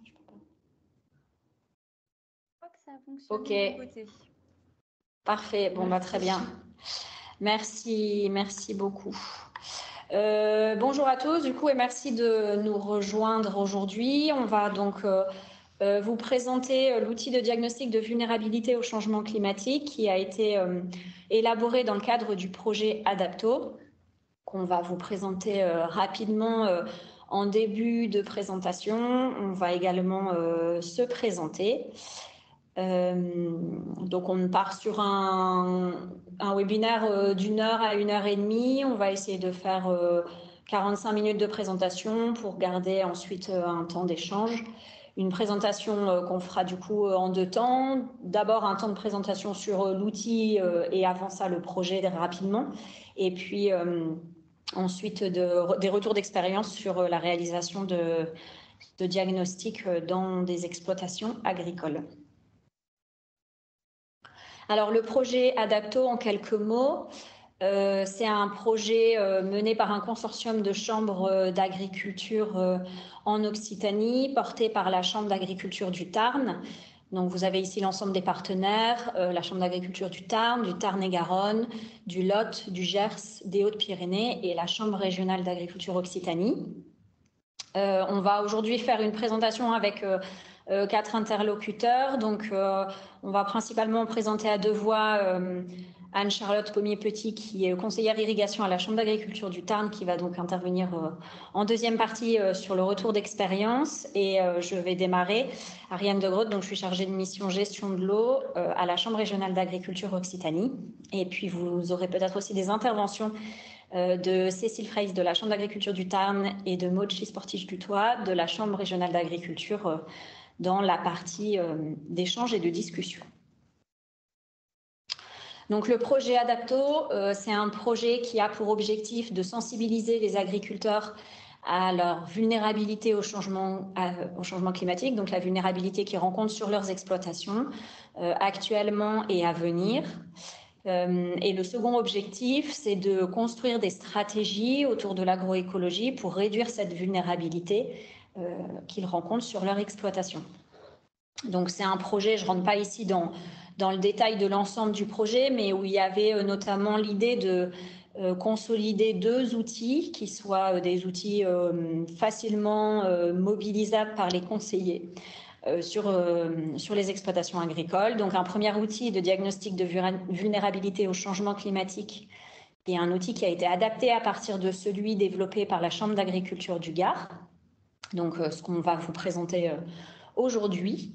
je peux pas. Je crois que ça a fonctionné de mon côté. Parfait, bon, bah, très bien. Merci beaucoup. Bonjour à tous, du coup, et merci de nous rejoindre aujourd'hui. On va donc vous présenter l'outil de diagnostic de vulnérabilité au changement climatique qui a été élaboré dans le cadre du projet Adapto, qu'on va vous présenter rapidement en début de présentation. On va également se présenter. Donc on part sur un webinaire d'1 heure à 1h30. On va essayer de faire 45 minutes de présentation pour garder ensuite un temps d'échange. Une présentation qu'on fera du coup en 2 temps. D'abord un temps de présentation sur l'outil et avant ça le projet rapidement. Et puis ensuite des retours d'expérience sur la réalisation de diagnostics dans des exploitations agricoles. Alors le projet Adapto en quelques mots, c'est un projet mené par un consortium de chambres d'agriculture en Occitanie, porté par la Chambre d'agriculture du Tarn. Donc vous avez ici l'ensemble des partenaires, la Chambre d'agriculture du Tarn-et-Garonne, du Lot, du Gers, des Hautes-Pyrénées et la Chambre régionale d'agriculture Occitanie. On va aujourd'hui faire une présentation avec 4 interlocuteurs. Donc on va principalement présenter à 2 voix Anne-Charlotte Pommier-Petit, qui est conseillère irrigation à la Chambre d'agriculture du Tarn, qui va donc intervenir en deuxième partie sur le retour d'expérience. Et je vais démarrer. Ariane de Grotte, donc je suis chargée de mission gestion de l'eau à la Chambre régionale d'agriculture Occitanie. Et puis vous aurez peut-être aussi des interventions de Cécile Freys de la Chambre d'agriculture du Tarn et de Maud Sportige-Dutoit de la Chambre régionale d'agriculture dans la partie d'échange et de discussion. Donc le projet Adapto, c'est un projet qui a pour objectif de sensibiliser les agriculteurs à leur vulnérabilité au changement climatique, donc la vulnérabilité qu'ils rencontrent sur leurs exploitations actuellement et à venir. Et le second objectif, c'est de construire des stratégies autour de l'agroécologie pour réduire cette vulnérabilité qu'ils rencontrent sur leur exploitation. Donc c'est un projet, je ne rentre pas ici dans le détail de l'ensemble du projet, mais où il y avait notamment l'idée de consolider 2 outils qui soient des outils facilement mobilisables par les conseillers sur les exploitations agricoles. Donc un premier outil de diagnostic de vulnérabilité au changement climatique et un outil qui a été adapté à partir de celui développé par la Chambre d'agriculture du Gard. Donc ce qu'on va vous présenter aujourd'hui.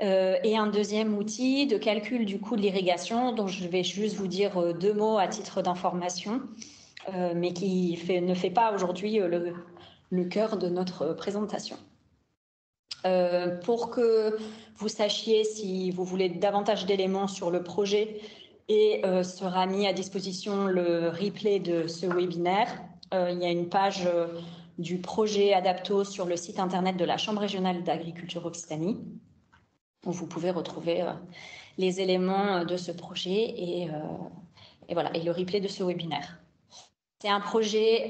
Et un deuxième outil de calcul du coût de l'irrigation, dont je vais juste vous dire 2 mots à titre d'information, mais qui ne fait pas aujourd'hui le cœur de notre présentation. Pour que vous sachiez si vous voulez davantage d'éléments sur le projet, et sera mis à disposition le replay de ce webinaire. Il y a une page du projet Adapto sur le site internet de la Chambre régionale d'agriculture Occitanie, où vous pouvez retrouver les éléments de ce projet et voilà, et le replay de ce webinaire. C'est un projet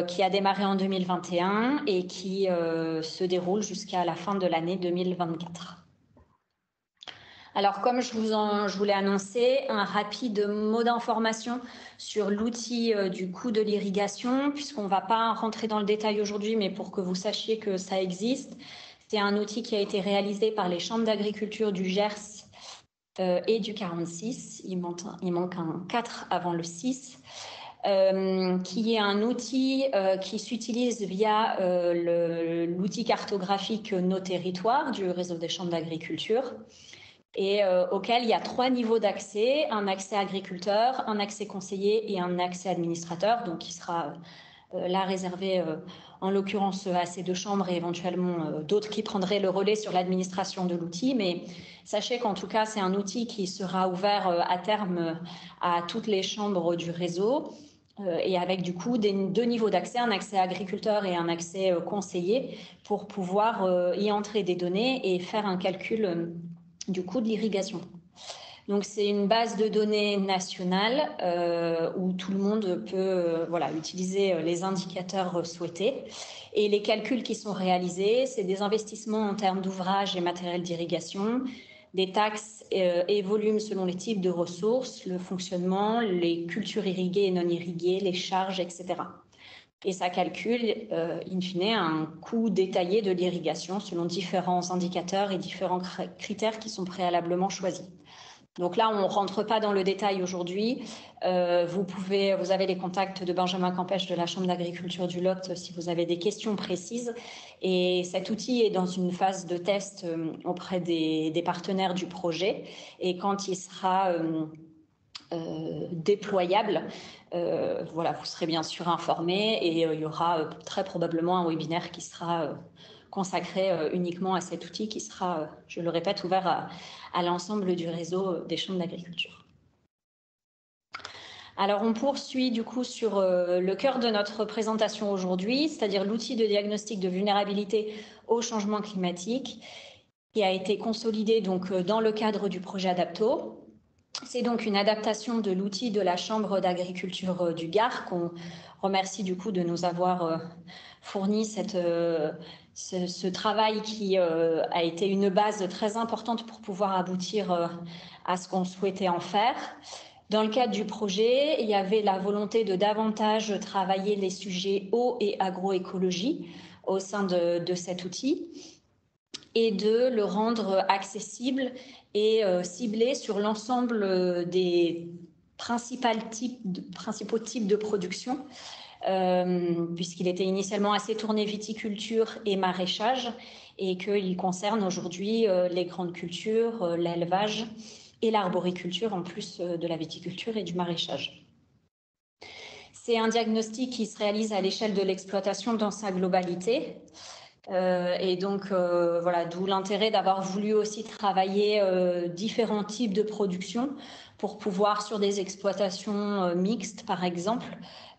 qui a démarré en 2021 et qui se déroule jusqu'à la fin de l'année 2024. Alors, comme je vous l'ai annoncé, un rapide mot d'information sur l'outil du coût de l'irrigation, puisqu'on ne va pas rentrer dans le détail aujourd'hui, mais pour que vous sachiez que ça existe. C'est un outil qui a été réalisé par les chambres d'agriculture du Gers et du 46. Il manque un 4 avant le 6. Qui est un outil qui s'utilise via l'outil cartographique Nos Territoires du réseau des chambres d'agriculture et auquel il y a 3 niveaux d'accès, un accès agriculteur, un accès conseiller et un accès administrateur, donc qui sera là réservé en l'occurrence à ces 2 chambres et éventuellement d'autres qui prendraient le relais sur l'administration de l'outil. Mais sachez qu'en tout cas, c'est un outil qui sera ouvert à terme à toutes les chambres du réseau et avec du coup 2 niveaux d'accès, un accès agriculteur et un accès conseiller pour pouvoir y entrer des données et faire un calcul du coût de l'irrigation. Donc, c'est une base de données nationale où tout le monde peut utiliser les indicateurs souhaités. Et les calculs qui sont réalisés, c'est des investissements en termes d'ouvrages et matériel d'irrigation, des taxes et volumes selon les types de ressources, le fonctionnement, les cultures irriguées et non irriguées, les charges, etc. Et ça calcule, in fine, un coût détaillé de l'irrigation selon différents indicateurs et différents critères qui sont préalablement choisis. Donc là, on ne rentre pas dans le détail aujourd'hui. Vous avez les contacts de Benjamin Campèche de la Chambre d'agriculture du Lot si vous avez des questions précises. Et cet outil est dans une phase de test auprès des partenaires du projet. Et quand il sera déployable, vous serez bien sûr informés et il y aura très probablement un webinaire qui sera consacré uniquement à cet outil qui sera, je le répète, ouvert à l'ensemble du réseau des chambres d'agriculture. Alors, on poursuit du coup sur le cœur de notre présentation aujourd'hui, c'est-à-dire l'outil de diagnostic de vulnérabilité au changement climatique qui a été consolidé donc dans le cadre du projet Adapto. C'est donc une adaptation de l'outil de la Chambre d'agriculture du Gard qu'on remercie du coup de nous avoir fourni ce travail qui a été une base très importante pour pouvoir aboutir à ce qu'on souhaitait en faire. Dans le cadre du projet, il y avait la volonté de davantage travailler les sujets eau et agroécologie au sein de cet outil et de le rendre accessible et ciblé sur l'ensemble des principaux types de production, puisqu'il était initialement assez tourné viticulture et maraîchage et qu'il concerne aujourd'hui les grandes cultures, l'élevage et l'arboriculture en plus de la viticulture et du maraîchage. C'est un diagnostic qui se réalise à l'échelle de l'exploitation dans sa globalité. Et donc, d'où l'intérêt d'avoir voulu aussi travailler différents types de production pour pouvoir, sur des exploitations mixtes, par exemple,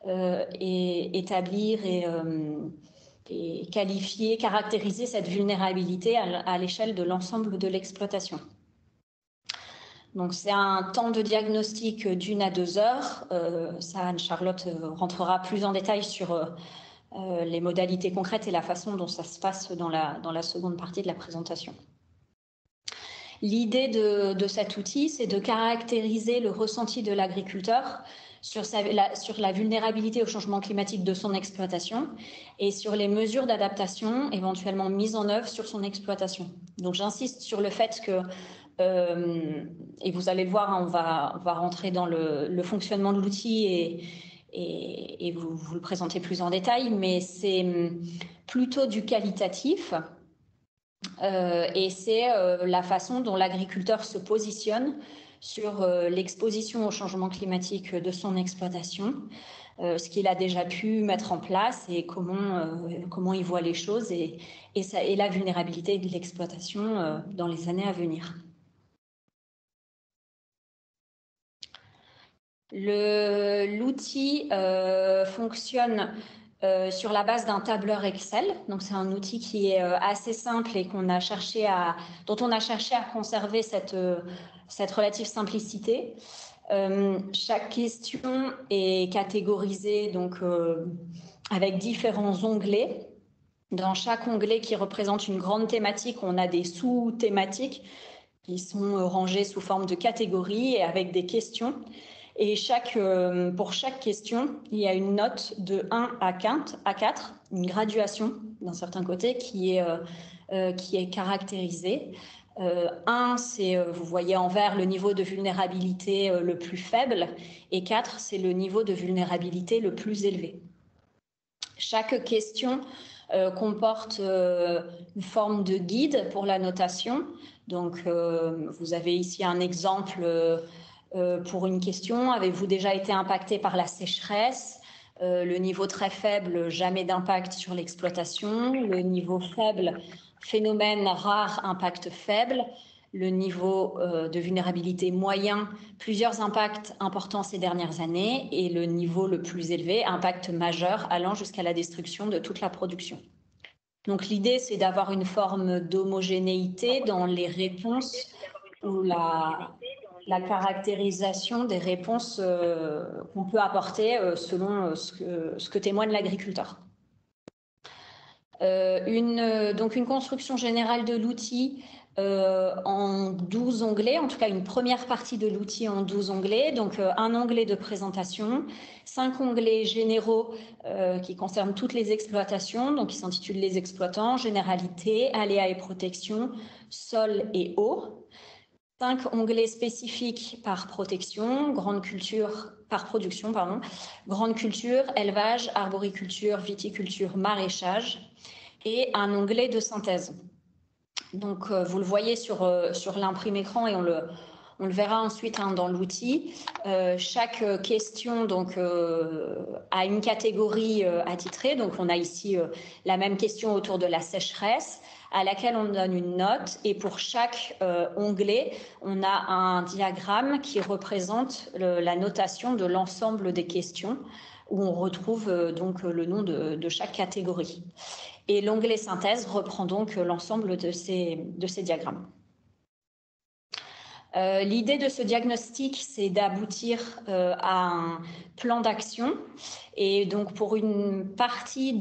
et établir et qualifier, caractériser cette vulnérabilité à l'échelle de l'ensemble de l'exploitation. Donc, c'est un temps de diagnostic d'1 à 2 heures. Ça, Anne-Charlotte rentrera plus en détail sur les modalités concrètes et la façon dont ça se passe dans la seconde partie de la présentation. L'idée de cet outil, c'est de caractériser le ressenti de l'agriculteur sur la vulnérabilité au changement climatique de son exploitation et sur les mesures d'adaptation éventuellement mises en œuvre sur son exploitation. Donc j'insiste sur le fait que, et vous allez le voir, hein, on va rentrer dans le fonctionnement de l'outil et vous le présentez plus en détail, mais c'est plutôt du qualitatif et c'est la façon dont l'agriculteur se positionne sur l'exposition au changement climatique de son exploitation, ce qu'il a déjà pu mettre en place et comment il voit les choses et la vulnérabilité de l'exploitation dans les années à venir. L'outil fonctionne sur la base d'un tableur Excel. Donc, c'est un outil qui est assez simple et dont on a cherché à conserver cette relative simplicité. Chaque question est catégorisée donc, avec différents onglets. Dans chaque onglet qui représente une grande thématique, on a des sous-thématiques qui sont rangées sous forme de catégories et avec des questions. Et pour chaque question, il y a une note de 1 à 4, une graduation d'un certain côté qui est caractérisée. 1, c'est, vous voyez en vert, le niveau de vulnérabilité le plus faible, et 4, c'est le niveau de vulnérabilité le plus élevé. Chaque question comporte une forme de guide pour la notation. Donc, vous avez ici un exemple pour une question. Avez-vous déjà été impacté par la sécheresse? Le niveau très faible, jamais d'impact sur l'exploitation. Le niveau faible, phénomène rare, impact faible. Le niveau de vulnérabilité moyen, plusieurs impacts importants ces dernières années. Et le niveau le plus élevé, impact majeur allant jusqu'à la destruction de toute la production. Donc l'idée, c'est d'avoir une forme d'homogénéité dans les réponses ou la caractérisation des réponses qu'on peut apporter selon ce que témoigne l'agriculteur. Donc une construction générale de l'outil en 12 onglets, en tout cas une première partie de l'outil en 12 onglets, donc un onglet de présentation, 5 onglets généraux qui concernent toutes les exploitations, donc qui s'intitulent les exploitants, généralité, aléas et protection, sol et eau. 5 onglets spécifiques par protection, grande culture, par production, pardon, grande culture, élevage, arboriculture, viticulture, maraîchage, et un onglet de synthèse. Donc, vous le voyez sur l'imprime écran et on le verra ensuite dans l'outil. Chaque question donc, a une catégorie attitrée. Donc, on a ici la même question autour de la sécheresse, à laquelle on donne une note. Et pour chaque onglet, on a un diagramme qui représente la notation de l'ensemble des questions, où on retrouve donc le nom de chaque catégorie. Et l'onglet synthèse reprend donc l'ensemble de ces diagrammes. L'idée de ce diagnostic, c'est d'aboutir à un plan d'action. Et donc, pour une partie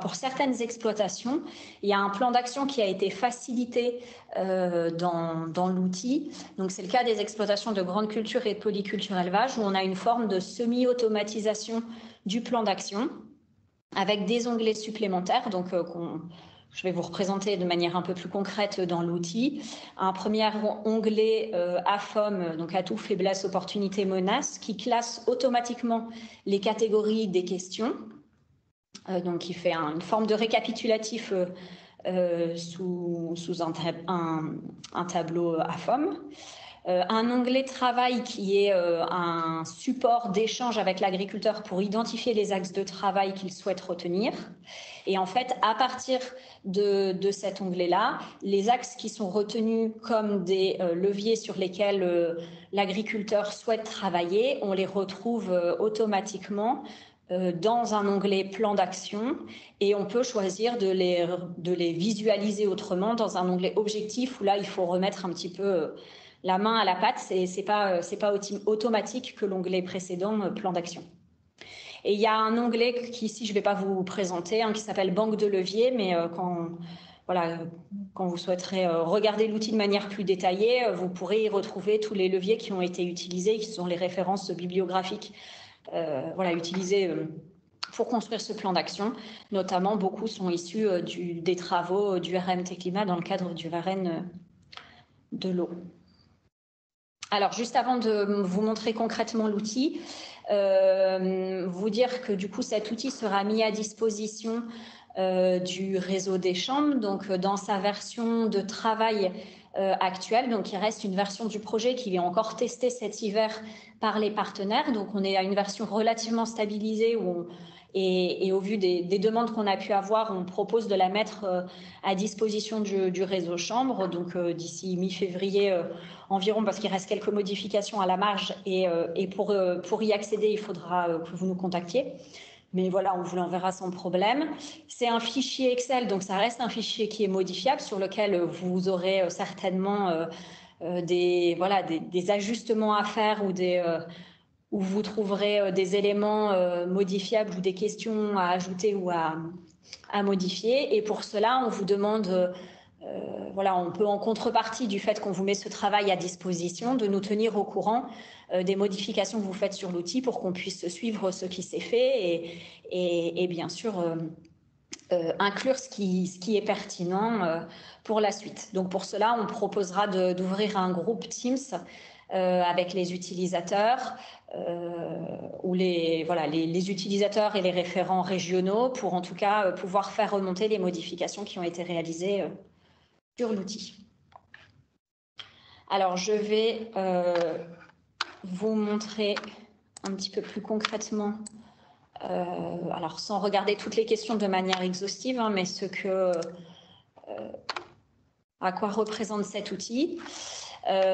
pour certaines exploitations, il y a un plan d'action qui a été facilité dans l'outil. Donc, c'est le cas des exploitations de grande culture et de polyculture élevage, où on a une forme de semi-automatisation du plan d'action, avec des onglets supplémentaires, donc je vais vous représenter de manière un peu plus concrète dans l'outil. Un premier onglet AFOM, donc atout, faiblesse, opportunité, menace, qui classe automatiquement les catégories des questions, donc qui fait une forme de récapitulatif sous un tableau AFOM. Un onglet travail qui est un support d'échange avec l'agriculteur pour identifier les axes de travail qu'il souhaite retenir. Et en fait, à partir de cet onglet-là, les axes qui sont retenus comme des leviers sur lesquels l'agriculteur souhaite travailler, on les retrouve automatiquement dans un onglet plan d'action, et on peut choisir de les visualiser autrement dans un onglet objectif, où là, il faut remettre un petit peu la main à la pâte. C'est pas automatique que l'onglet précédent, plan d'action. Et il y a un onglet qui ici je vais pas vous présenter, qui s'appelle banque de levier, mais quand vous souhaiterez regarder l'outil de manière plus détaillée, vous pourrez y retrouver tous les leviers qui ont été utilisés, qui sont les références bibliographiques utilisées pour construire ce plan d'action. Notamment, beaucoup sont issus des travaux du RMT Climat dans le cadre du Varenne de l'eau. Alors, juste avant de vous montrer concrètement l'outil, vous dire que du coup, cet outil sera mis à disposition du réseau des chambres, donc dans sa version de travail actuelle. Donc, il reste une version du projet qui est encore testée cet hiver par les partenaires. Donc, on est à une version relativement stabilisée et au vu des demandes qu'on a pu avoir, on propose de la mettre à disposition du réseau chambre, donc d'ici mi-février environ, parce qu'il reste quelques modifications à la marge, et pour y accéder, il faudra que vous nous contactiez. Mais voilà, on vous l'enverra sans problème. C'est un fichier Excel, donc ça reste un fichier qui est modifiable, sur lequel vous aurez certainement des ajustements à faire, où vous trouverez des éléments modifiables ou des questions à ajouter ou à modifier. Et pour cela, on vous demande, on peut, en contrepartie du fait qu'on vous met ce travail à disposition, de nous tenir au courant des modifications que vous faites sur l'outil, pour qu'on puisse suivre ce qui s'est fait et bien sûr inclure ce qui est pertinent pour la suite. Donc pour cela, on proposera d'ouvrir un groupe Teams avec les utilisateurs, ou les utilisateurs et les référents régionaux, pour en tout cas pouvoir faire remonter les modifications qui ont été réalisées sur l'outil. Alors, je vais vous montrer un petit peu plus concrètement, alors sans regarder toutes les questions de manière exhaustive, mais à quoi représente cet outil.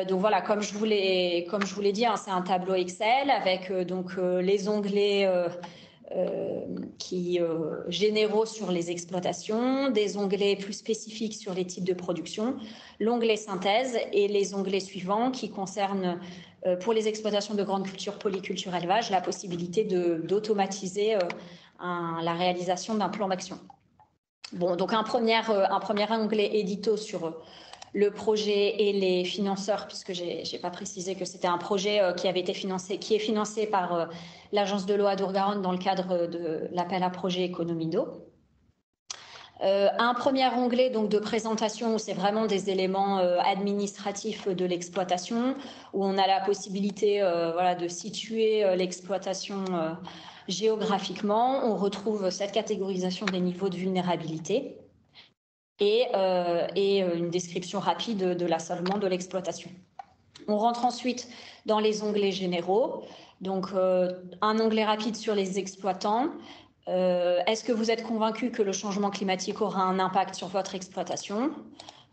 Donc voilà, comme je vous l'ai dit, c'est un tableau Excel avec les onglets généraux sur les exploitations, des onglets plus spécifiques sur les types de production, l'onglet synthèse et les onglets suivants qui concernent, pour les exploitations de grandes cultures, polyculture, élevage, la possibilité d'automatiser la réalisation d'un plan d'action. Bon, donc un premier onglet édito sur le projet et les financeurs, puisque je n'ai pas précisé que c'était un projet qui est financé par l'Agence de l'eau Adour-Garonne dans le cadre de l'appel à projet Économie d'eau. Un premier onglet donc, de présentation où c'est vraiment des éléments administratifs de l'exploitation, où on a la possibilité de situer l'exploitation géographiquement. On retrouve cette catégorisation des niveaux de vulnérabilité et une description rapide de l'assolement de l'exploitation. On rentre ensuite dans les onglets généraux. Donc, un onglet rapide sur les exploitants. Est-ce que vous êtes convaincu que le changement climatique aura un impact sur votre exploitation?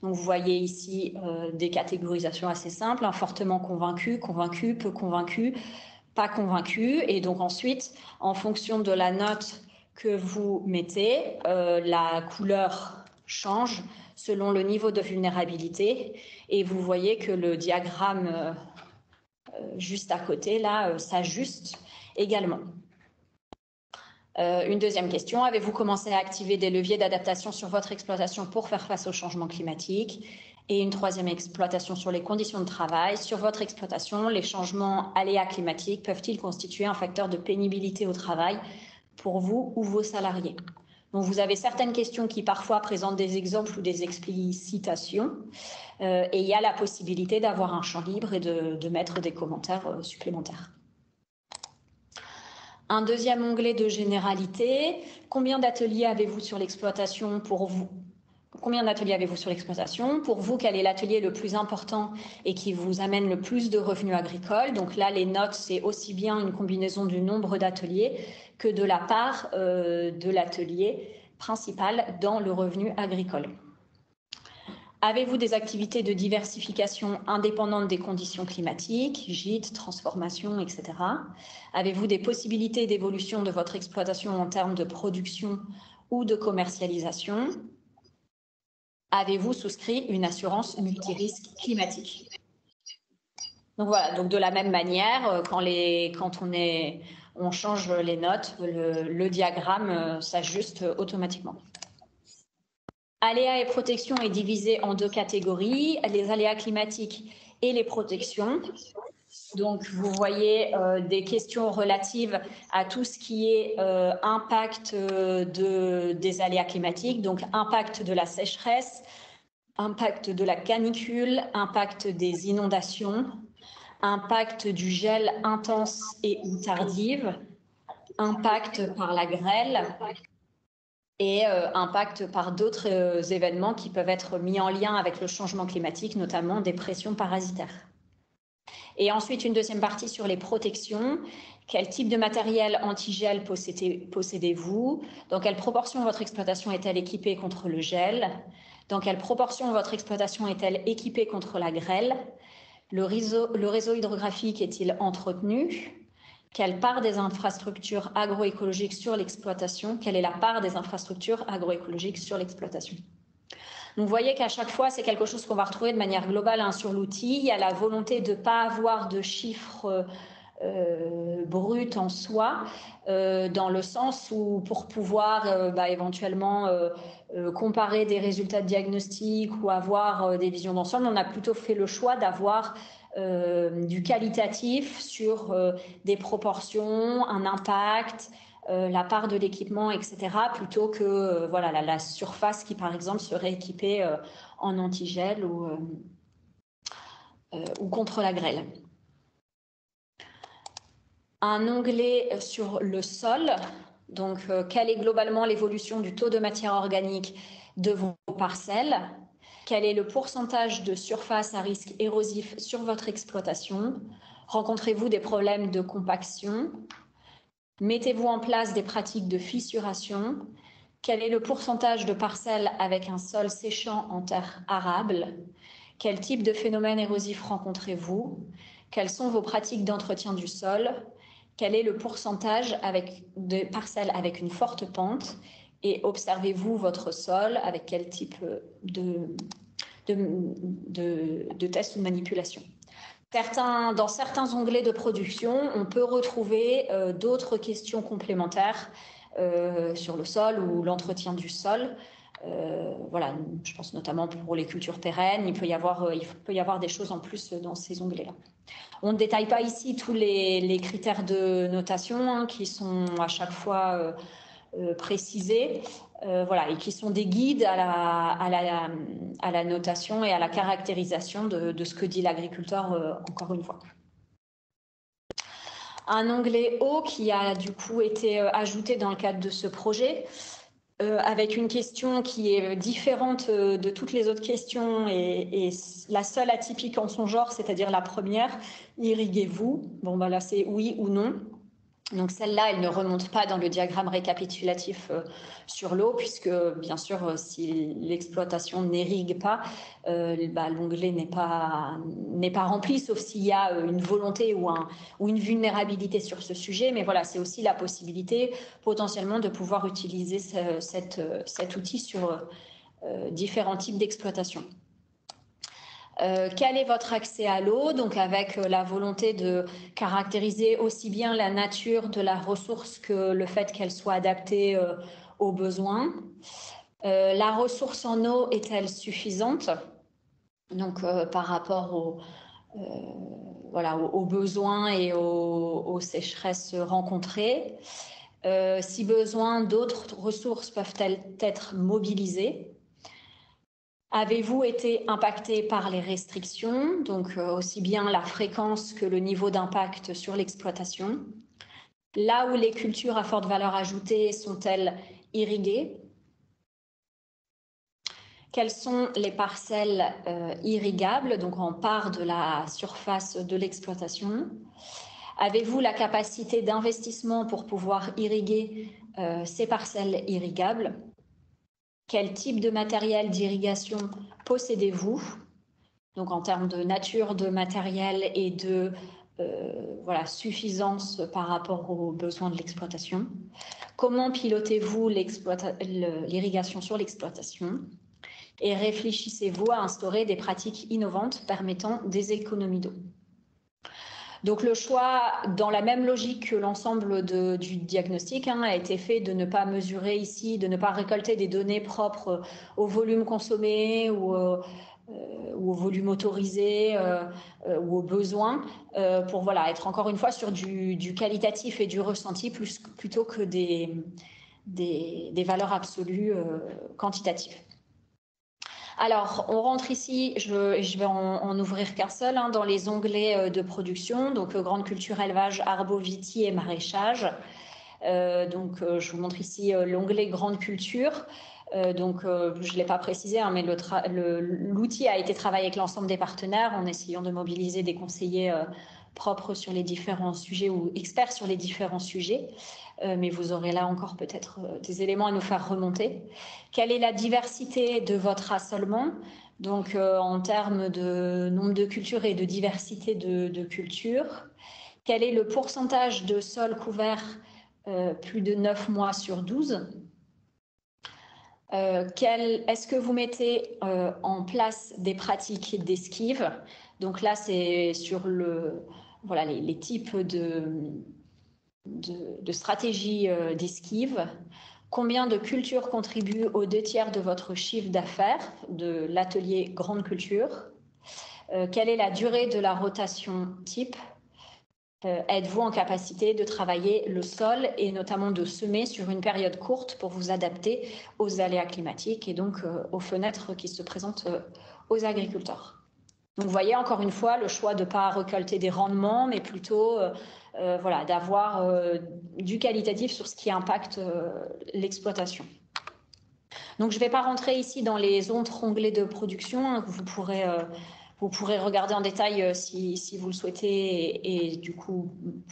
Donc, vous voyez ici des catégorisations assez simples, fortement convaincu, convaincu, peu convaincu, pas convaincu. Et donc ensuite, en fonction de la note que vous mettez, la couleur change selon le niveau de vulnérabilité. Et vous voyez que le diagramme juste à côté, là, s'ajuste également. Une deuxième question, avez-vous commencé à activer des leviers d'adaptation sur votre exploitation pour faire face au changement climatique? Et une troisième exploitation sur les conditions de travail. Sur votre exploitation, les changements aléas climatiques peuvent-ils constituer un facteur de pénibilité au travail pour vous ou vos salariés? Donc, vous avez certaines questions qui parfois présentent des exemples ou des explicitations. Et il y a la possibilité d'avoir un champ libre et de mettre des commentaires supplémentaires. Un deuxième onglet de généralité. Combien d'ateliers avez-vous sur l'exploitation pour vous? Combien d'ateliers avez-vous sur l'exploitation? Pour vous, quel est l'atelier le plus important et qui vous amène le plus de revenus agricoles? Donc là, les notes, c'est aussi bien une combinaison du nombre d'ateliers que de la part de l'atelier principal dans le revenu agricole. Avez-vous des activités de diversification indépendantes des conditions climatiques, gîtes, transformation, etc. Avez-vous des possibilités d'évolution de votre exploitation en termes de production ou de commercialisation? Avez-vous souscrit une assurance multirisque climatique? Donc voilà, donc de la même manière, quand on change les notes, le diagramme s'ajuste automatiquement. Aléas et protection est divisé en deux catégories, les aléas climatiques et les protections. Donc, vous voyez des questions relatives à tout ce qui est impact des aléas climatiques, donc impact de la sécheresse, impact de la canicule, impact des inondations, impact du gel intense et ou tardive, impact par la grêle et impact par d'autres événements qui peuvent être mis en lien avec le changement climatique, notamment des pressions parasitaires. Et ensuite, une deuxième partie sur les protections. Quel type de matériel anti-gel possédez-vous? Dans quelle proportion votre exploitation est-elle équipée contre le gel? Dans quelle proportion votre exploitation est-elle équipée contre la grêle? Le réseau hydrographique est-il entretenu? Quelle part des infrastructures agroécologiques sur l'exploitation? Quelle est la part des infrastructures agroécologiques sur l'exploitation? Donc, vous voyez qu'à chaque fois, c'est quelque chose qu'on va retrouver de manière globale sur l'outil. Il y a la volonté de ne pas avoir de chiffres bruts en soi, dans le sens où pour pouvoir éventuellement comparer des résultats de diagnostic ou avoir des visions d'ensemble, on a plutôt fait le choix d'avoir du qualitatif sur des proportions, un impact, la part de l'équipement, etc., plutôt que la surface qui, par exemple, serait équipée en antigel ou contre la grêle. Un onglet sur le sol. Donc, quelle est globalement l'évolution du taux de matière organique de vos parcelles? Quel est le pourcentage de surface à risque érosif sur votre exploitation? Rencontrez-vous des problèmes de compaction? Mettez-vous en place des pratiques de fissuration? Quel est le pourcentage de parcelles avec un sol séchant en terre arable? Quel type de phénomène érosif rencontrez-vous? Quelles sont vos pratiques d'entretien du sol? quel est le pourcentage de parcelles avec une forte pente et observez-vous votre sol avec quel type de tests ou de manipulation. Dans certains onglets de production, on peut retrouver d'autres questions complémentaires sur le sol ou l'entretien du sol. Voilà, je pense notamment pour les cultures pérennes, il peut y avoir des choses en plus dans ces onglets-là. On ne détaille pas ici tous les critères de notation qui sont à chaque fois précisés, voilà, et qui sont des guides à la notation et à la caractérisation de ce que dit l'agriculteur, encore une fois. Un onglet eau qui a du coup été ajouté dans le cadre de ce projet, avec une question qui est différente de toutes les autres questions et la seule atypique en son genre, c'est-à-dire la première, irriguez-vous. Bon, ben là, c'est oui ou non. Donc celle-là, elle ne remonte pas dans le diagramme récapitulatif sur l'eau, puisque bien sûr, si l'exploitation n'irrigue pas, l'onglet n'est pas rempli, sauf s'il y a une volonté ou une vulnérabilité sur ce sujet. Mais voilà, c'est aussi la possibilité potentiellement de pouvoir utiliser cet outil sur différents types d'exploitation. Quel est votre accès à l'eau? Donc avec la volonté de caractériser aussi bien la nature de la ressource que le fait qu'elle soit adaptée aux besoins. La ressource en eau est-elle suffisante? Donc par rapport aux besoins et aux sécheresses rencontrées. Si besoin, d'autres ressources peuvent-elles être mobilisées? Avez-vous été impacté par les restrictions, donc aussi bien la fréquence que le niveau d'impact sur l'exploitation? Là où les cultures à forte valeur ajoutée sont-elles irriguées? Quelles sont les parcelles irrigables, donc en part de la surface de l'exploitation? Avez-vous la capacité d'investissement pour pouvoir irriguer ces parcelles irrigables? Quel type de matériel d'irrigation possédez-vous? Donc en termes de nature de matériel et de suffisance par rapport aux besoins de l'exploitation. Comment pilotez-vous l'irrigation sur l'exploitation? Et réfléchissez-vous à instaurer des pratiques innovantes permettant des économies d'eau? Donc le choix, dans la même logique que l'ensemble du diagnostic, a été fait de ne pas mesurer ici, de ne pas récolter des données propres au volume consommé ou au volume autorisé ou aux besoins, pour être encore une fois sur du qualitatif et du ressenti plutôt que des valeurs absolues quantitatives. Alors, on rentre ici, je vais en ouvrir qu'un seul, dans les onglets de production, donc grande culture, élevage, arbovitie et maraîchage. Je vous montre ici l'onglet grande culture. Je ne l'ai pas précisé, mais l'outil a été travaillé avec l'ensemble des partenaires en essayant de mobiliser des conseillers propres sur les différents sujets ou experts sur les différents sujets. Mais vous aurez là encore peut-être des éléments à nous faire remonter. Quelle est la diversité de votre assolement? Donc, en termes de nombre de cultures et de diversité de cultures. Quel est le pourcentage de sols couverts plus de 9 mois sur 12? Est-ce que vous mettez en place des pratiques d'esquive? Donc là, c'est sur les types de stratégies d'esquive. Combien de cultures contribuent aux 2/3 de votre chiffre d'affaires de l'atelier grande culture? Quelle est la durée de la rotation type? Êtes-vous en capacité de travailler le sol et notamment de semer sur une période courte pour vous adapter aux aléas climatiques et donc aux fenêtres qui se présentent aux agriculteurs? Donc vous voyez encore une fois le choix de ne pas récolter des rendements, mais plutôt d'avoir du qualitatif sur ce qui impacte l'exploitation. Donc je ne vais pas rentrer ici dans les autres onglets de production, que vous pourrez regarder en détail si vous le souhaitez et du coup vous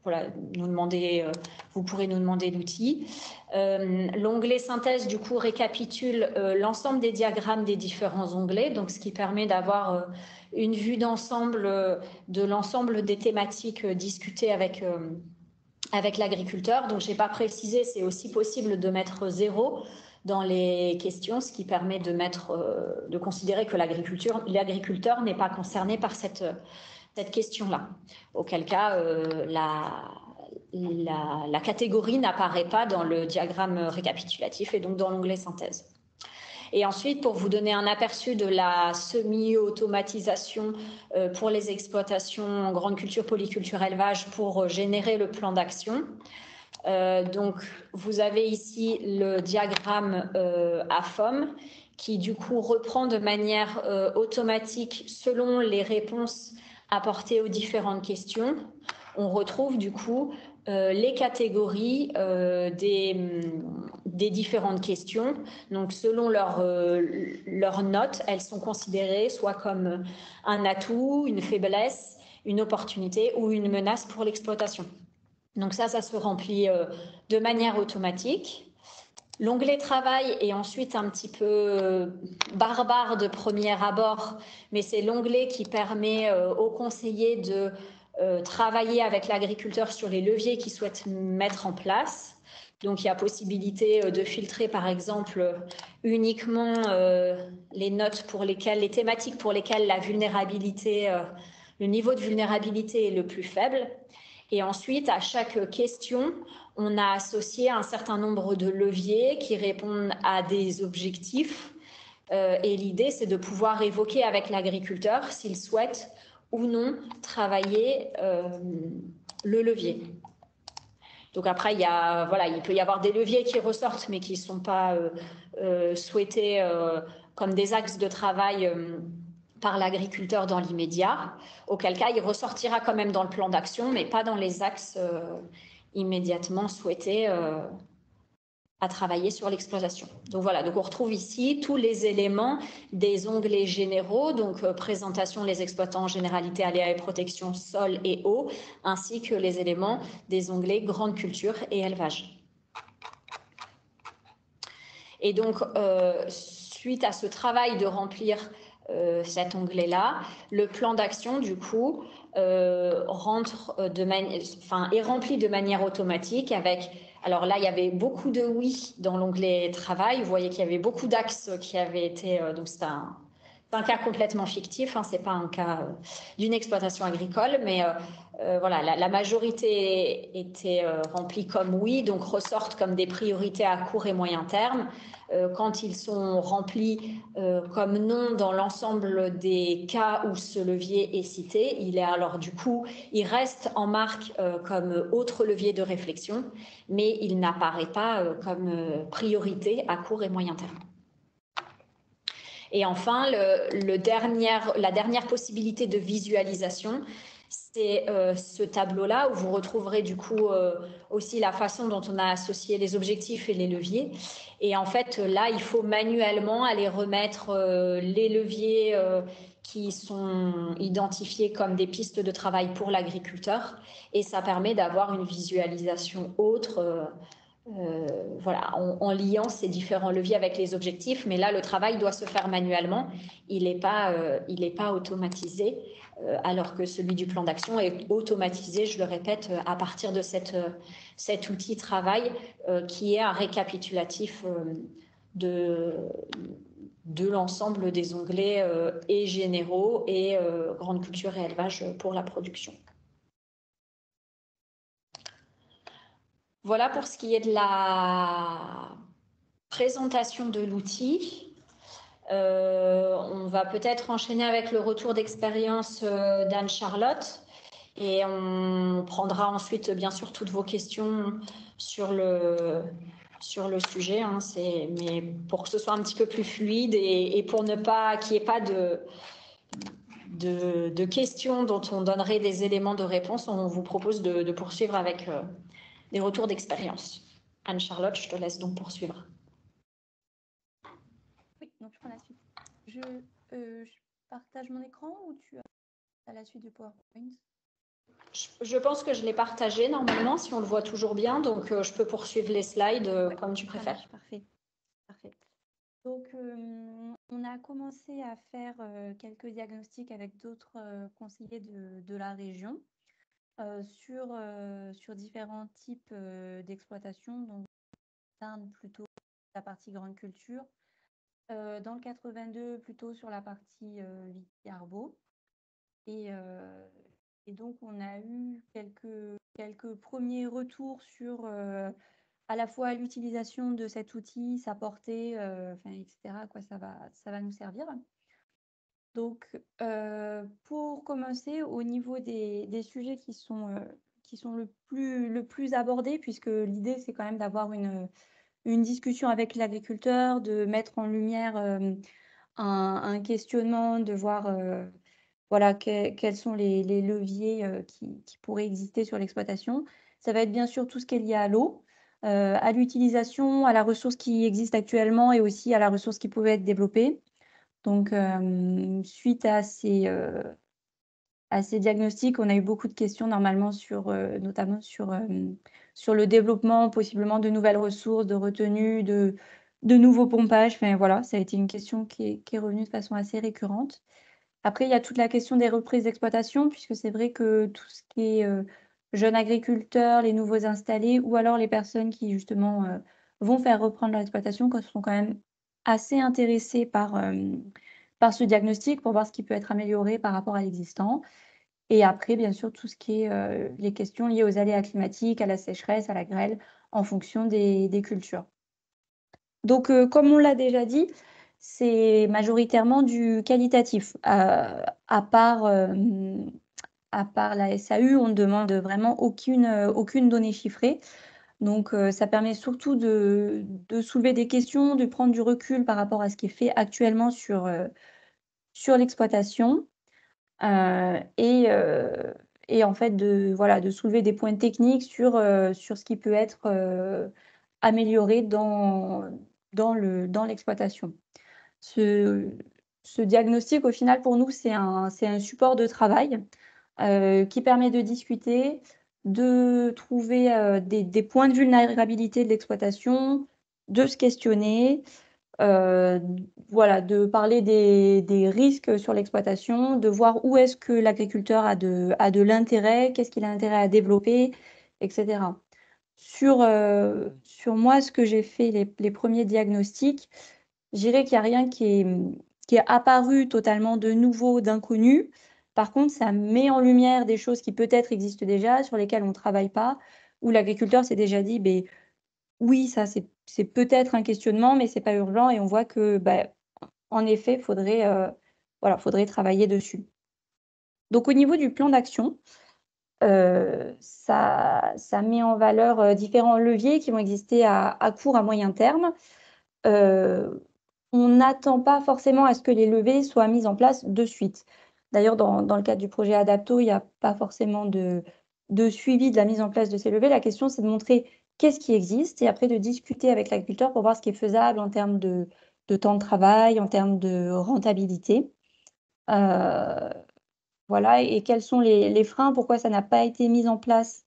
pourrez nous demander l'outil. L'onglet synthèse du coup récapitule l'ensemble des diagrammes des différents onglets, donc ce qui permet d'avoir une vue d'ensemble de l'ensemble des thématiques discutées avec avec l'agriculteur. Donc, je n'ai pas précisé, c'est aussi possible de mettre 0 dans les questions, ce qui permet de considérer que l'agriculteur n'est pas concerné par cette question-là. Auquel cas, la catégorie n'apparaît pas dans le diagramme récapitulatif et donc dans l'onglet synthèse. Et ensuite, pour vous donner un aperçu de la semi-automatisation pour les exploitations en grande culture, polyculture, élevage pour générer le plan d'action. Donc, vous avez ici le diagramme AFOM qui, du coup, reprend de manière automatique selon les réponses apportées aux différentes questions. On retrouve, du coup, les catégories des différentes questions. Donc, selon leurs notes, elles sont considérées soit comme un atout, une faiblesse, une opportunité ou une menace pour l'exploitation. Donc ça se remplit de manière automatique. L'onglet travail est ensuite un petit peu barbare de premier abord, mais c'est l'onglet qui permet aux conseillers de travailler avec l'agriculteur sur les leviers qu'ils souhaitent mettre en place. Donc, il y a possibilité de filtrer, par exemple, uniquement les thématiques pour lesquelles le niveau de vulnérabilité est le plus faible. Et ensuite, à chaque question, on a associé un certain nombre de leviers qui répondent à des objectifs. Et l'idée, c'est de pouvoir évoquer avec l'agriculteur s'il souhaite ou non travailler le levier. Donc après, il peut y avoir des leviers qui ressortent, mais qui ne sont pas souhaités comme des axes de travail par l'agriculteur dans l'immédiat, auquel cas il ressortira quand même dans le plan d'action, mais pas dans les axes immédiatement souhaités à travailler sur l'exploitation. Donc voilà, donc on retrouve ici tous les éléments des onglets généraux, donc présentation, les exploitants en généralité, aléas et protection, sol et eau, ainsi que les éléments des onglets grande culture et élevage. Et donc, suite à ce travail de remplir cet onglet-là, le plan d'action, du coup, est rempli de manière automatique avec... Alors là, il y avait beaucoup de oui dans l'onglet travail. Vous voyez qu'il y avait beaucoup d'axes qui avaient été... donc, c'est un cas complètement fictif, hein, ce n'est pas un cas d'une exploitation agricole, mais voilà, la majorité était remplie comme oui, donc ressortent comme des priorités à court et moyen terme. Quand ils sont remplis comme non dans l'ensemble des cas où ce levier est cité, il reste en marque comme autre levier de réflexion, mais il n'apparaît pas comme priorité à court et moyen terme. Et enfin, la dernière possibilité de visualisation, c'est ce tableau-là où vous retrouverez du coup aussi la façon dont on a associé les objectifs et les leviers. Et en fait, là, il faut manuellement aller remettre les leviers qui sont identifiés comme des pistes de travail pour l'agriculteur. Et ça permet d'avoir une visualisation autre voilà, en liant ces différents leviers avec les objectifs. Mais là, le travail doit se faire manuellement. Il n'est pas automatisé, alors que celui du plan d'action est automatisé, je le répète, à partir de cet outil travail qui est un récapitulatif de l'ensemble des onglets et généraux et grande culture et élevage pour la production. Voilà pour ce qui est de la présentation de l'outil. On va peut-être enchaîner avec le retour d'expérience d'Anne-Charlotte et on prendra ensuite bien sûr toutes vos questions sur le sujet, hein, mais pour que ce soit un petit peu plus fluide et pour ne pas qu'il n'y ait pas de questions dont on donnerait des éléments de réponse, on vous propose de poursuivre avec des retours d'expérience. Anne-Charlotte, je te laisse donc poursuivre. Oui, donc je prends la suite. Je partage mon écran ou tu as la suite du PowerPoint? Je pense que je l'ai partagé normalement, si on le voit toujours bien, donc je peux poursuivre les slides comme tu préfères. Parfait. Donc, on a commencé à faire quelques diagnostics avec d'autres conseillers de la région. sur différents types d'exploitation, donc Tarn plutôt la partie grande culture, dans le 82 plutôt sur la partie Vitti-Arbo. Et donc on a eu quelques premiers retours sur à la fois l'utilisation de cet outil, sa portée, etc., à quoi ça va nous servir. Donc, pour commencer, au niveau des sujets qui sont le plus abordés, puisque l'idée, c'est quand même d'avoir une discussion avec l'agriculteur, de mettre en lumière un questionnement, de voir voilà, quels sont les leviers qui pourraient exister sur l'exploitation. Ça va être bien sûr tout ce qui est lié à l'eau, à l'utilisation, à la ressource qui existe actuellement et aussi à la ressource qui pouvait être développée. Donc, suite à ces diagnostics, on a eu beaucoup de questions normalement notamment sur le développement possiblement de nouvelles ressources, de retenues, de nouveaux pompages. Enfin, voilà, ça a été une question qui est revenue de façon assez récurrente. Après, il y a toute la question des reprises d'exploitation, puisque c'est vrai que tout ce qui est jeunes agriculteurs, les nouveaux installés, ou alors les personnes qui justement vont faire reprendre leur exploitation, sont quand même assez intéressés par ce diagnostic pour voir ce qui peut être amélioré par rapport à l'existant. Et après, bien sûr, tout ce qui est les questions liées aux aléas climatiques, à la sécheresse, à la grêle, en fonction des cultures. Donc, comme on l'a déjà dit, c'est majoritairement du qualitatif. À part la SAU, on ne demande vraiment aucune donnée chiffrée. Donc, ça permet surtout de soulever des questions, de prendre du recul par rapport à ce qui est fait actuellement sur l'exploitation. Et en fait, de soulever des points techniques sur ce qui peut être amélioré dans l'exploitation. Ce diagnostic, au final, pour nous, c'est un support de travail qui permet de discuter, de trouver des points de vulnérabilité de l'exploitation, de se questionner, voilà, de parler des risques sur l'exploitation, de voir où est-ce que l'agriculteur a de l'intérêt, qu'est-ce qu'il a intérêt à développer, etc. Sur moi, ce que j'ai fait, les premiers diagnostics, je dirais qu'il n'y a rien qui est apparu totalement de nouveau, d'inconnu. Par contre, ça met en lumière des choses qui peut-être existent déjà, sur lesquelles on ne travaille pas, où l'agriculteur s'est déjà dit, ben, oui, ça c'est peut-être un questionnement, mais c'est pas urgent, et on voit que, en effet, faudrait travailler dessus. Donc au niveau du plan d'action, ça met en valeur différents leviers qui vont exister à court, à moyen terme. On n'attend pas forcément à ce que les leviers soient mis en place de suite. D'ailleurs, dans le cadre du projet Adapto, il n'y a pas forcément de suivi de la mise en place de ces leviers. La question, c'est de montrer qu'est-ce qui existe et après de discuter avec l'agriculteur pour voir ce qui est faisable en termes de temps de travail, en termes de rentabilité. Voilà, et quels sont les freins, pourquoi ça n'a pas été mis en place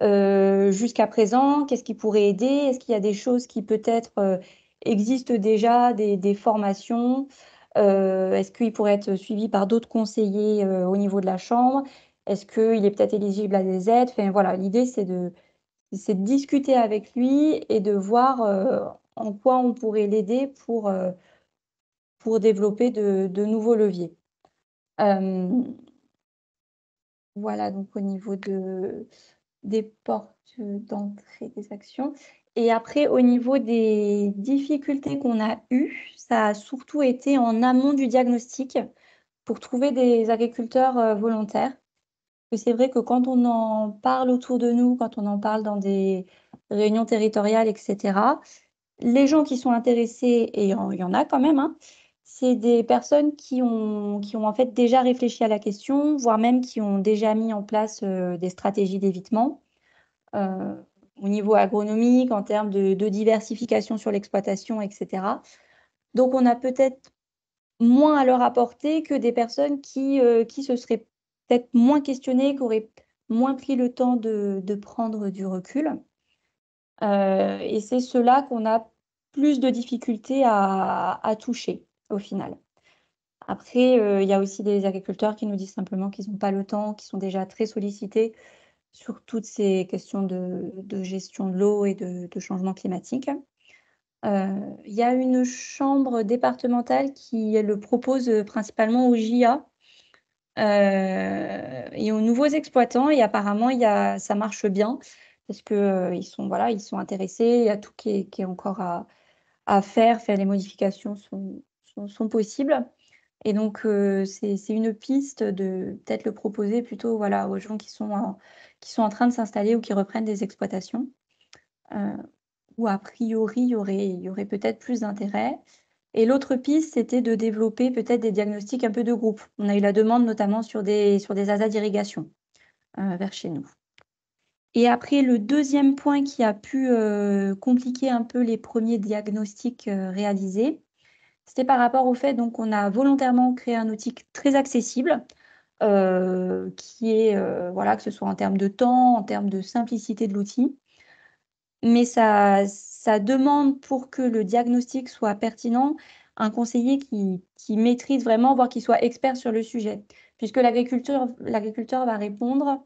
jusqu'à présent, qu'est-ce qui pourrait aider? Est-ce qu'il y a des choses qui peut-être existent déjà, des formations? Est-ce qu'il pourrait être suivi par d'autres conseillers au niveau de la Chambre? Est-ce qu'il est peut-être éligible à des aides? Enfin, voilà, l'idée, c'est de discuter avec lui et de voir en quoi on pourrait l'aider pour développer de nouveaux leviers. Voilà, donc au niveau des portes d'entrée des actions. Et après, au niveau des difficultés qu'on a eues, ça a surtout été en amont du diagnostic pour trouver des agriculteurs volontaires. Et c'est vrai que quand on en parle autour de nous, quand on en parle dans des réunions territoriales, etc., les gens qui sont intéressés, et il y en a quand même, hein, c'est des personnes qui ont en fait déjà réfléchi à la question, voire même qui ont déjà mis en place des stratégies d'évitement au niveau agronomique, en termes de diversification sur l'exploitation, etc. Donc, on a peut-être moins à leur apporter que des personnes qui se seraient peut-être moins questionnées, qui auraient moins pris le temps de prendre du recul. Et c'est cela qu'on a plus de difficultés à toucher au final. Après, il y a aussi des agriculteurs qui nous disent simplement qu'ils n'ont pas le temps, qui sont déjà très sollicités. sur toutes ces questions de gestion de l'eau et de changement climatique. Il y a une chambre départementale qui le propose principalement aux JA et aux nouveaux exploitants. Et apparemment, ça marche bien parce que ils sont intéressés. Il y a tout qui est encore à faire. Faire les modifications sont possibles. Et donc, c'est une piste de peut-être le proposer plutôt voilà, aux gens qui sont en train de s'installer ou qui reprennent des exploitations. Où a priori, il y aurait peut-être plus d'intérêt. Et l'autre piste, c'était de développer peut-être des diagnostics un peu de groupe. On a eu la demande notamment sur des ASA d'irrigation vers chez nous. Et après, le deuxième point qui a pu compliquer un peu les premiers diagnostics réalisés, c'était par rapport au fait donc on a volontairement créé un outil très accessible, qui est voilà, que ce soit en termes de temps, en termes de simplicité de l'outil. Mais ça demande, pour que le diagnostic soit pertinent, un conseiller qui maîtrise vraiment, voire qui soit expert sur le sujet, puisque l'agriculteur va répondre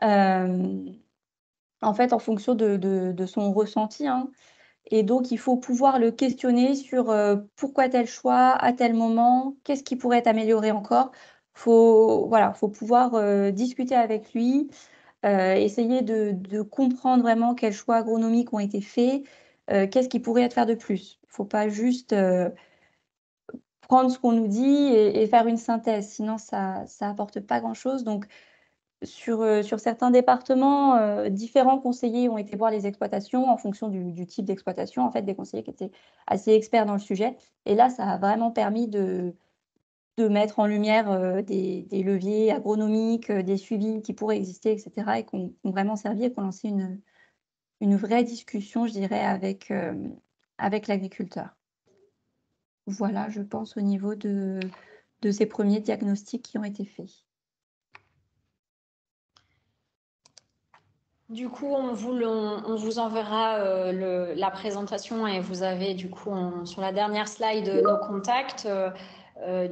en fait en fonction de son ressenti, hein. Et donc, il faut pouvoir le questionner sur pourquoi tel choix, à tel moment, qu'est-ce qui pourrait être amélioré encore. Voilà, faut pouvoir discuter avec lui, essayer de comprendre vraiment quels choix agronomiques ont été faits, qu'est-ce qui pourrait être fait de plus. Il ne faut pas juste prendre ce qu'on nous dit et faire une synthèse, sinon ça apporte pas grand-chose. Donc, sur certains départements, différents conseillers ont été voir les exploitations en fonction du type d'exploitation, en fait, des conseillers qui étaient assez experts dans le sujet. Et là, ça a vraiment permis de mettre en lumière des leviers agronomiques, des suivis qui pourraient exister, etc., et qui ont vraiment servi et qui ont lancé une vraie discussion, je dirais, avec l'agriculteur. Voilà, je pense, au niveau de ces premiers diagnostics qui ont été faits. Du coup, on vous enverra la présentation, et vous avez du coup sur la dernière slide nos contacts.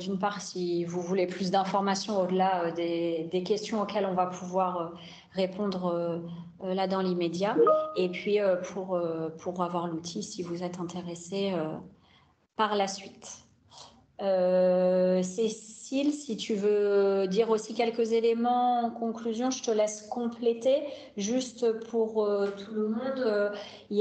D'une part, si vous voulez plus d'informations au-delà des questions auxquelles on va pouvoir répondre là dans l'immédiat, et puis pour avoir l'outil si vous êtes intéressé par la suite. Cécile, si tu veux dire aussi quelques éléments en conclusion, je te laisse compléter. Juste pour tout le monde, je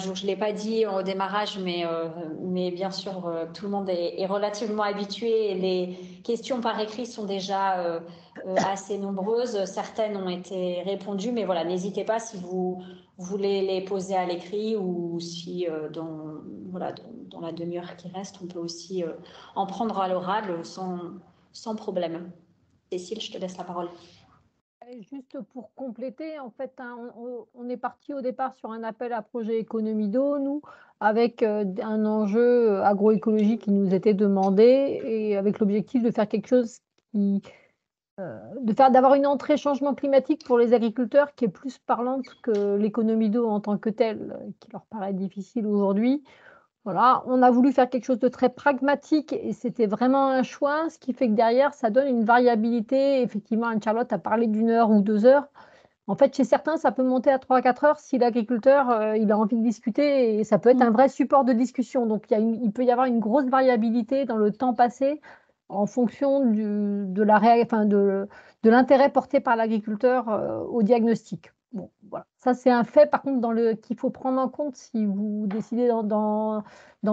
ne l'ai pas dit au démarrage, mais bien sûr, tout le monde est relativement habitué. Les questions par écrit sont déjà assez nombreuses. Certaines ont été répondues, mais voilà, n'hésitez pas si vous voulez les poser à l'écrit, ou si dans la demi-heure qui reste, on peut aussi en prendre à l'oral sans problème. Cécile, je te laisse la parole. Juste pour compléter, en fait, hein, on est parti au départ sur un appel à projet économie d'eau, nous, avec un enjeu agroécologique qui nous était demandé, et avec l'objectif de faire quelque chose d'avoir une entrée changement climatique pour les agriculteurs qui est plus parlante que l'économie d'eau en tant que telle, qui leur paraît difficile aujourd'hui. Voilà, on a voulu faire quelque chose de très pragmatique, et c'était vraiment un choix, ce qui fait que derrière, ça donne une variabilité. Effectivement, Anne-Charlotte a parlé d'1 heure ou 2 heures. En fait, chez certains, ça peut monter à 3-4 heures si l'agriculteur il a envie de discuter, et ça peut être un vrai support de discussion. Donc, il peut y avoir une grosse variabilité dans le temps passé en fonction de l'intérêt porté par l'agriculteur au diagnostic. Bon, voilà. Ça, c'est un fait, par contre, qu'il faut prendre en compte si vous décidez d'en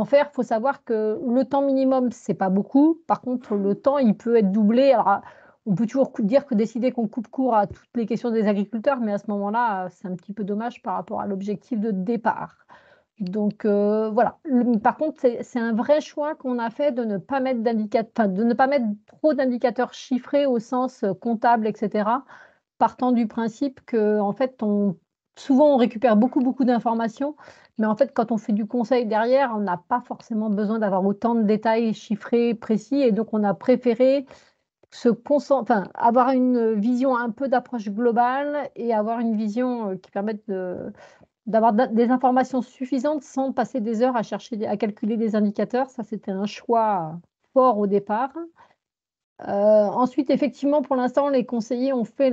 faire. Il faut savoir que le temps minimum, ce n'est pas beaucoup. Par contre, le temps, il peut être doublé. Alors, on peut toujours décider qu'on coupe court à toutes les questions des agriculteurs, mais à ce moment-là, c'est un petit peu dommage par rapport à l'objectif de départ. Donc voilà. Par contre, c'est un vrai choix qu'on a fait de ne pas mettre trop d'indicateurs chiffrés au sens comptable, etc., partant du principe que, en fait, souvent on récupère beaucoup d'informations, mais en fait, quand on fait du conseil derrière, on n'a pas forcément besoin d'avoir autant de détails chiffrés, précis, et donc on a préféré avoir une vision un peu d'approche globale, et avoir une vision qui permette d'avoir des informations suffisantes sans passer des heures à calculer des indicateurs. Ça, c'était un choix fort au départ. Ensuite, effectivement, pour l'instant, les conseillers ont fait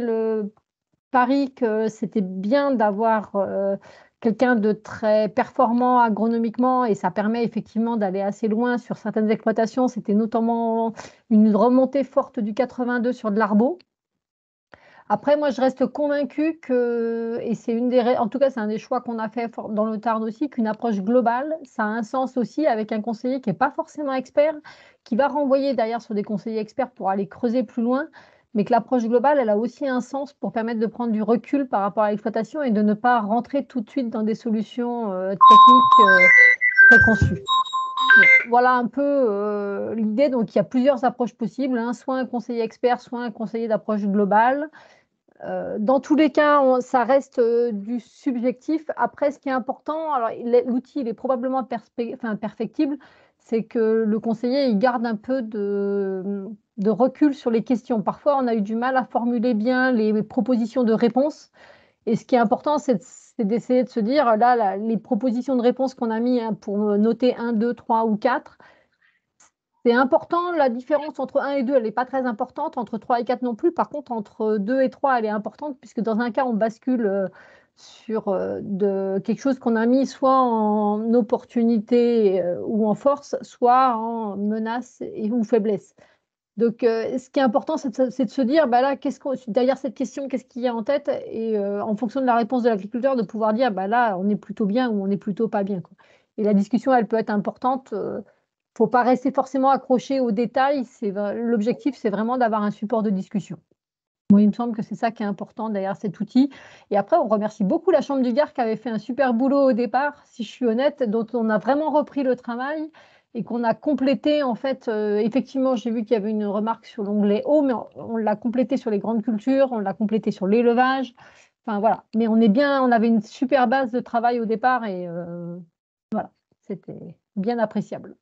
pari que c'était bien d'avoir quelqu'un de très performant agronomiquement et ça permet effectivement d'aller assez loin sur certaines exploitations. C'était notamment une remontée forte du 82 sur de l'arbo. Après, moi, je reste convaincue que, et c'est en tout cas, c'est un des choix qu'on a fait dans le Tarn aussi, qu'une approche globale, ça a un sens aussi avec un conseiller qui n'est pas forcément expert, qui va renvoyer derrière sur des conseillers experts pour aller creuser plus loin, mais que l'approche globale, elle a aussi un sens pour permettre de prendre du recul par rapport à l'exploitation et de ne pas rentrer tout de suite dans des solutions techniques préconçues. Voilà un peu l'idée. Donc, il y a plusieurs approches possibles, hein, soit un conseiller expert, soit un conseiller d'approche globale. Dans tous les cas, ça reste du subjectif. Après, ce qui est important, alors l'outil il est probablement perfectible, c'est que le conseiller il garde un peu de recul sur les questions. Parfois, on a eu du mal à formuler bien les propositions de réponse. Et ce qui est important, c'est d'essayer de se dire, là, les propositions de réponse qu'on a mis pour noter 1, 2, 3 ou 4, c'est important, la différence entre 1 et 2, elle n'est pas très importante, entre 3 et 4 non plus. Par contre, entre 2 et 3, elle est importante, puisque dans un cas, on bascule sur quelque chose qu'on a mis soit en opportunité ou en force, soit en menace ou faiblesse. Donc, ce qui est important, c'est de se dire, bah là, derrière cette question, qu'est-ce qu'il y a en tête? Et en fonction de la réponse de l'agriculteur, de pouvoir dire, bah là, on est plutôt bien ou on n'est plutôt pas bien, quoi. Et la discussion, elle peut être importante. Faut pas rester forcément accroché aux détails. L'objectif, c'est vraiment d'avoir un support de discussion. Moi, il me semble que c'est ça qui est important derrière cet outil. Et après, on remercie beaucoup la Chambre du Gard qui avait fait un super boulot au départ, si je suis honnête, dont on a vraiment repris le travail et qu'on a complété. En fait, effectivement, j'ai vu qu'il y avait une remarque sur l'onglet eau, mais on l'a complété sur les grandes cultures, on l'a complété sur l'élevage. Enfin, voilà. Mais on avait une super base de travail au départ et voilà, c'était bien appréciable.